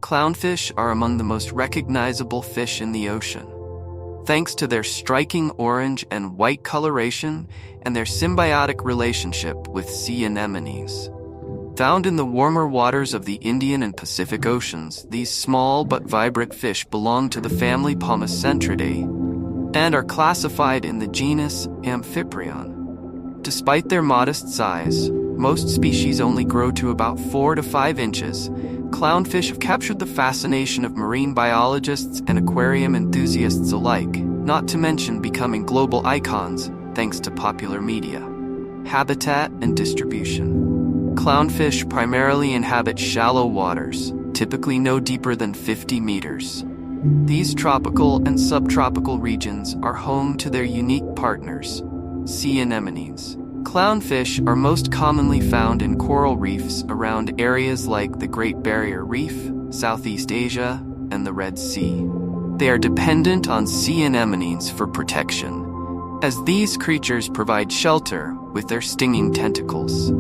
Clownfish are among the most recognizable fish in the ocean, thanks to their striking orange and white coloration and their symbiotic relationship with sea anemones. Found in the warmer waters of the Indian and Pacific Oceans, these small but vibrant fish belong to the family Pomacentridae and are classified in the genus Amphiprion. Despite their modest size, most species only grow to about 4 to 5 inches. Clownfish have captured the fascination of marine biologists and aquarium enthusiasts alike, not to mention becoming global icons thanks to popular media. Habitat and distribution. Clownfish primarily inhabit shallow waters, typically no deeper than 50 meters. These tropical and subtropical regions are home to their unique partners, sea anemones. Clownfish are most commonly found in coral reefs around areas like the Great Barrier Reef, Southeast Asia, and the Red Sea. They are dependent on sea anemones for protection, as these creatures provide shelter with their stinging tentacles.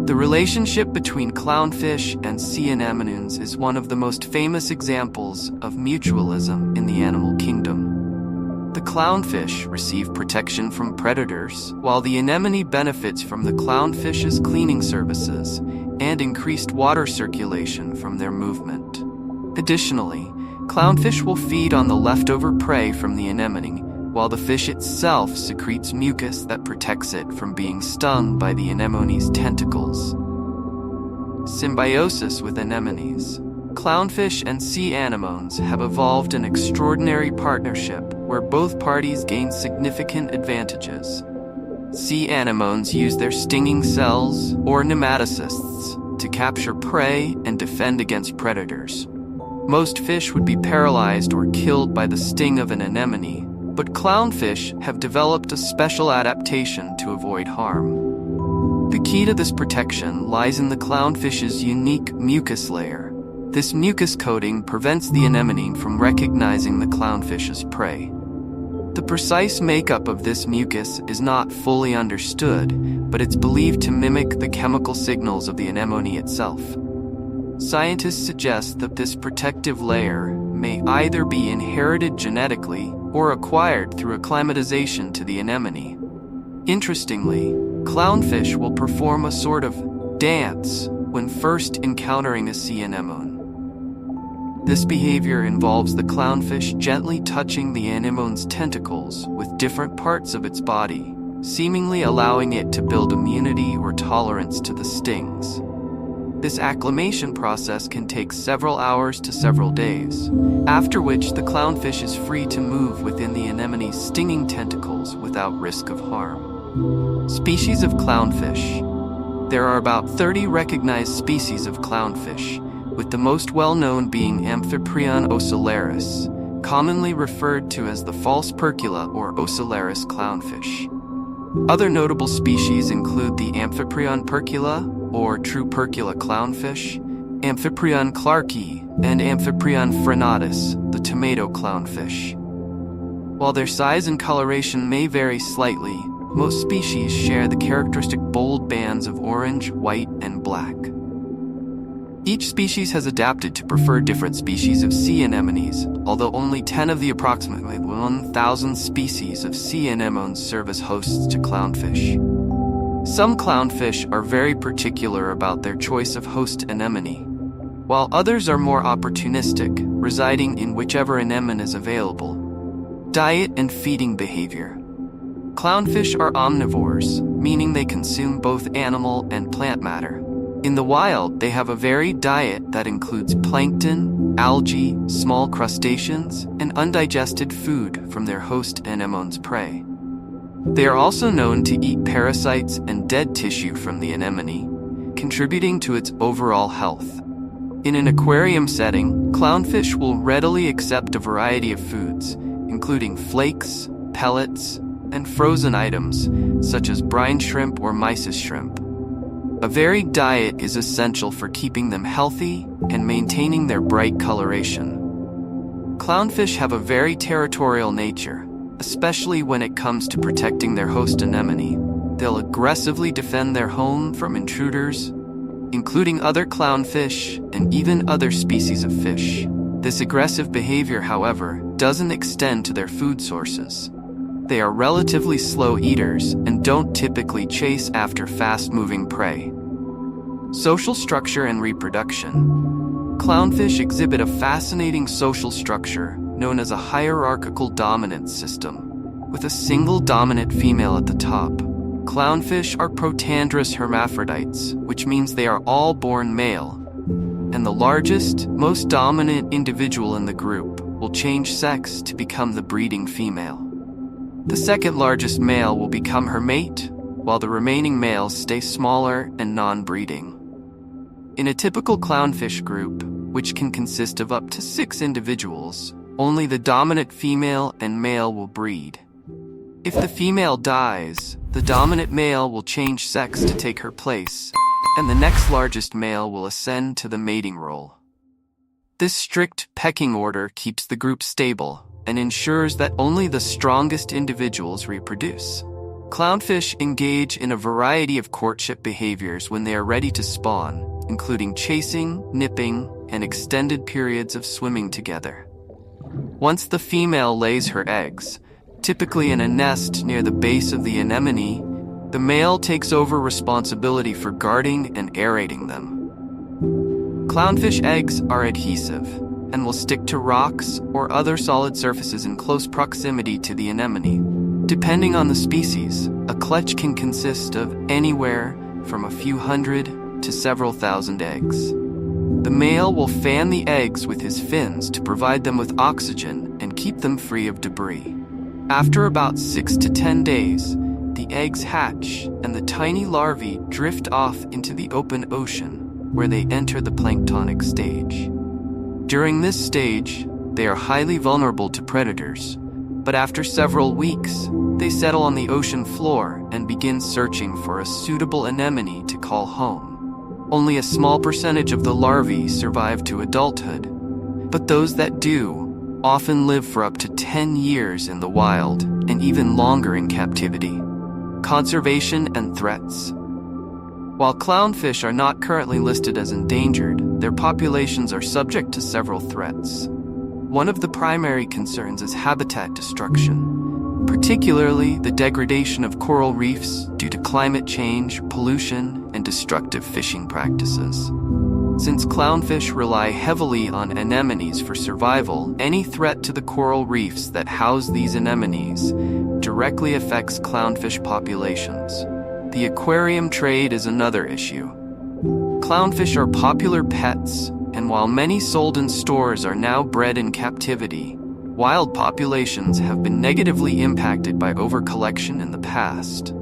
The relationship between clownfish and sea anemones is one of the most famous examples of mutualism in the animal kingdom. The clownfish receive protection from predators, while the anemone benefits from the clownfish's cleaning services and increased water circulation from their movement. Additionally, clownfish will feed on the leftover prey from the anemone, while the fish itself secretes mucus that protects it from being stung by the anemone's tentacles. Symbiosis with anemones. Clownfish and sea anemones have evolved an extraordinary partnership where both parties gain significant advantages. Sea anemones use their stinging cells, or nematocysts, to capture prey and defend against predators. Most fish would be paralyzed or killed by the sting of an anemone, but clownfish have developed a special adaptation to avoid harm. The key to this protection lies in the clownfish's unique mucus layer. This mucus coating prevents the anemone from recognizing the clownfish's prey. The precise makeup of this mucus is not fully understood, but it's believed to mimic the chemical signals of the anemone itself. Scientists suggest that this protective layer may either be inherited genetically or acquired through acclimatization to the anemone. Interestingly, clownfish will perform a sort of dance when first encountering a sea anemone. This behavior involves the clownfish gently touching the anemone's tentacles with different parts of its body, seemingly allowing it to build immunity or tolerance to the stings. This acclimation process can take several hours to several days, after which the clownfish is free to move within the anemone's stinging tentacles without risk of harm. Species of clownfish. There are about 30 recognized species of clownfish, with the most well-known being Amphiprion ocellaris, commonly referred to as the false percula or ocellaris clownfish. Other notable species include the Amphiprion percula or true percula clownfish, Amphiprion clarkii, and Amphiprion frenatus, the tomato clownfish. While their size and coloration may vary slightly, most species share the characteristic bold bands of orange, white, and black. Each species has adapted to prefer different species of sea anemones, although only 10 of the approximately 1,000 species of sea anemones serve as hosts to clownfish. Some clownfish are very particular about their choice of host anemone, while others are more opportunistic, residing in whichever anemone is available. Diet and feeding behavior. Clownfish are omnivores, meaning they consume both animal and plant matter. In the wild, they have a varied diet that includes plankton, algae, small crustaceans, and undigested food from their host anemone's prey. They are also known to eat parasites and dead tissue from the anemone, contributing to its overall health. In an aquarium setting, clownfish will readily accept a variety of foods, including flakes, pellets, and frozen items, such as brine shrimp or mysis shrimp. A varied diet is essential for keeping them healthy and maintaining their bright coloration. Clownfish have a very territorial nature, especially when it comes to protecting their host anemone. They'll aggressively defend their home from intruders, including other clownfish and even other species of fish. This aggressive behavior, however, doesn't extend to their food sources. They are relatively slow eaters and don't typically chase after fast-moving prey. Social structure and reproduction. Clownfish exhibit a fascinating social structure known as a hierarchical dominance system, with a single dominant female at the top. Clownfish are protandrous hermaphrodites, which means they are all born male, and the largest, most dominant individual in the group will change sex to become the breeding female. The second largest male will become her mate, while the remaining males stay smaller and non-breeding. In a typical clownfish group, which can consist of up to 6 individuals, only the dominant female and male will breed. If the female dies, the dominant male will change sex to take her place, and the next largest male will ascend to the mating role. This strict pecking order keeps the group stable and ensures that only the strongest individuals reproduce. Clownfish engage in a variety of courtship behaviors when they are ready to spawn, including chasing, nipping, and extended periods of swimming together. Once the female lays her eggs, typically in a nest near the base of the anemone, the male takes over responsibility for guarding and aerating them. Clownfish eggs are adhesive and will stick to rocks or other solid surfaces in close proximity to the anemone. Depending on the species, a clutch can consist of anywhere from a few hundred to several thousand eggs. The male will fan the eggs with his fins to provide them with oxygen and keep them free of debris. After about 6 to 10 days, the eggs hatch and the tiny larvae drift off into the open ocean, where they enter the planktonic stage. During this stage, they are highly vulnerable to predators, but after several weeks, they settle on the ocean floor and begin searching for a suitable anemone to call home. Only a small percentage of the larvae survive to adulthood, but those that do often live for up to 10 years in the wild and even longer in captivity. Conservation and threats. While clownfish are not currently listed as endangered, their populations are subject to several threats. One of the primary concerns is habitat destruction, particularly the degradation of coral reefs due to climate change, pollution, and destructive fishing practices. Since clownfish rely heavily on anemones for survival, any threat to the coral reefs that house these anemones directly affects clownfish populations. The aquarium trade is another issue. Clownfish are popular pets, and while many sold in stores are now bred in captivity, wild populations have been negatively impacted by overcollection in the past.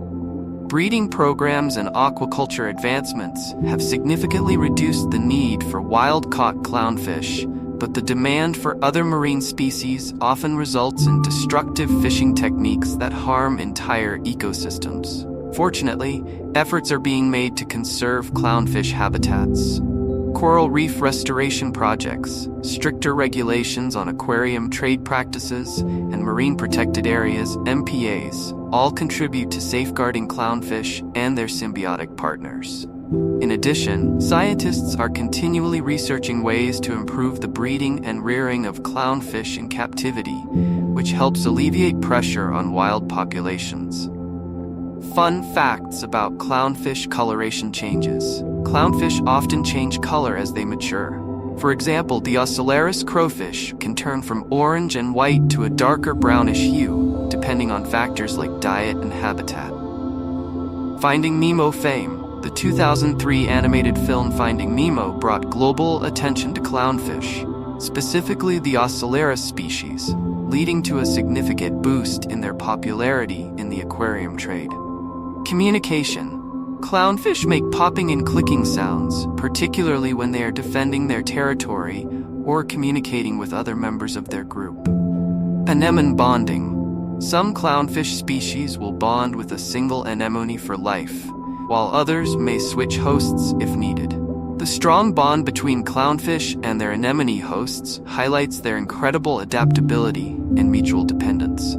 Breeding programs and aquaculture advancements have significantly reduced the need for wild-caught clownfish, but the demand for other marine species often results in destructive fishing techniques that harm entire ecosystems. Fortunately, efforts are being made to conserve clownfish habitats. Coral reef restoration projects, stricter regulations on aquarium trade practices, and marine protected areas (MPAs) all contribute to safeguarding clownfish and their symbiotic partners. In addition, scientists are continually researching ways to improve the breeding and rearing of clownfish in captivity, which helps alleviate pressure on wild populations. Fun facts about clownfish coloration changes. Clownfish often change color as they mature. For example, the Ocellaris crowfish can turn from orange and white to a darker brownish hue, depending on factors like diet and habitat. Finding Nemo fame. The 2003 animated film Finding Nemo brought global attention to clownfish, specifically the Ocellaris species, leading to a significant boost in their popularity in the aquarium trade. Communication. Clownfish make popping and clicking sounds, particularly when they are defending their territory or communicating with other members of their group. Anemone bonding. Some clownfish species will bond with a single anemone for life, while others may switch hosts if needed. The strong bond between clownfish and their anemone hosts highlights their incredible adaptability and mutual dependence.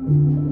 you.